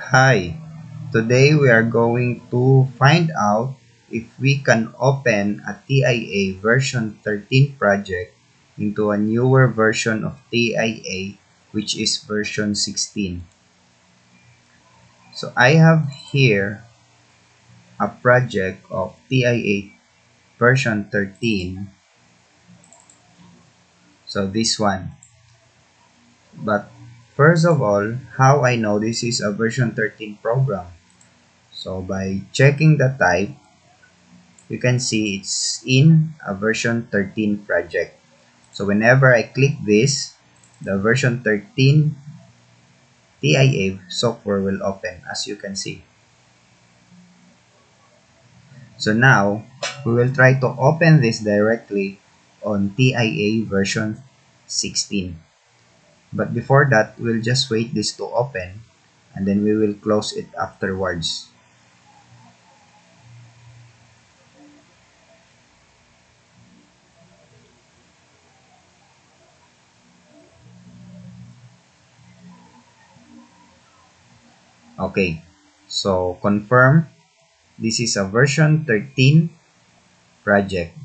Hi, today we are going to find out if we can open a TIA version 13 project into a newer version of TIA, which is version 16. So I have here a project of TIA version 13. So this one. But first of all, how I know this is a version 13 program? So by checking the type, you can see it's in a version 13 project. So whenever I click this, the version 13 TIA software will open, as you can see. So now, we will try to open this directly on TIA version 16. But before that, we'll just wait this to open and then we will close it afterwards. Okay, so confirm this is a version 13 project.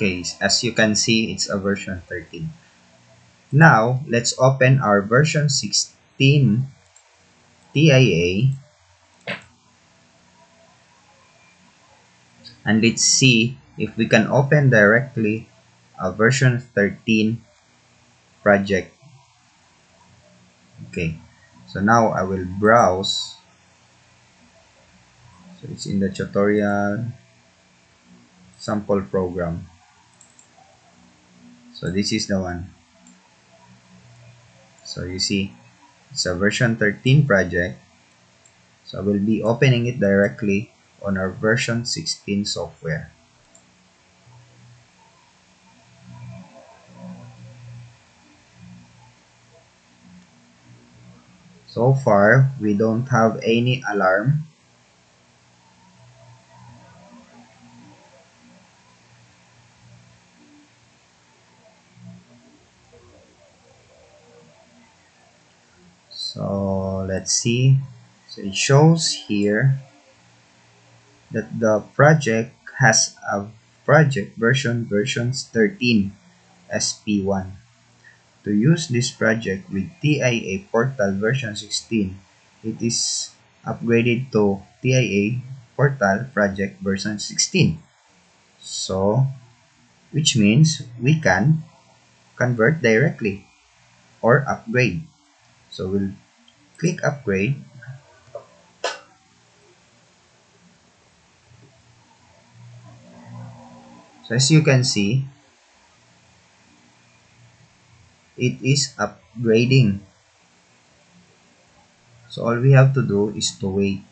Okay, as you can see, it's a version 13. Now, let's open our version 16 TIA and let's see if we can open directly a version 13 project. Okay, so now I will browse. So it's in the tutorial sample program. So this is the one. So you see, it's a version 13 project. So I will be opening it directly on our version 16 software. So far, we don't have any alarm. So let's see. So it shows here that the project has a project versions 13 SP1. To use this project with TIA Portal version 16, it is upgraded to TIA Portal project version 16. So, which means we can convert directly or upgrade. So we'll click upgrade. So as you can see, it is upgrading. So all we have to do is to wait.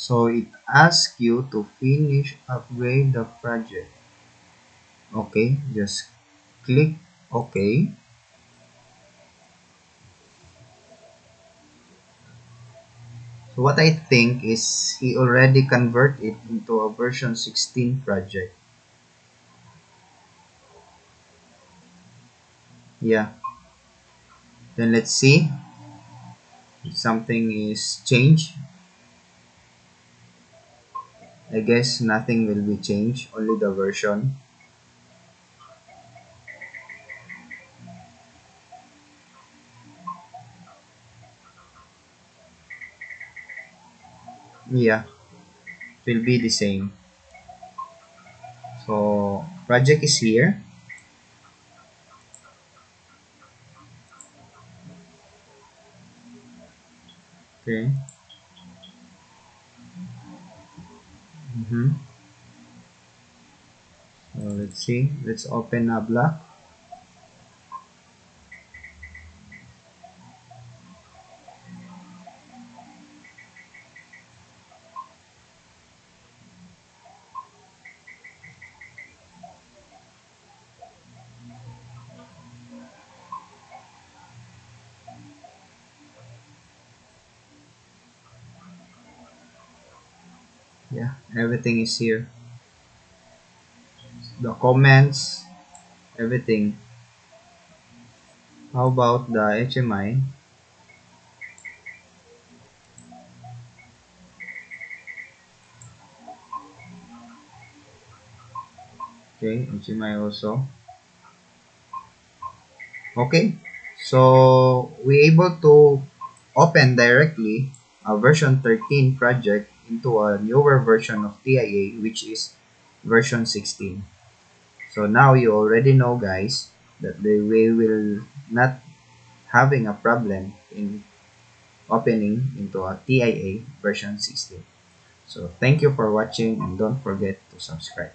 So it asks you to finish upgrade the project. Okay, just click OK. So what I think is he already convert it into a version 16 project. Yeah. Then let's see if something is changed. I guess nothing will be changed, only the version. Yeah, it will be the same. So project is here. Okay. Mm-hmm. So let's see. Let's open Nabla. Yeah, everything is here. The comments, everything. How about the HMI? Okay, HMI also. Okay, so we able to open directly a version 13 project into a newer version of TIA, which is version 16. So now you already know, guys, that we will not having a problem in opening into a TIA version 16. So thank you for watching and don't forget to subscribe.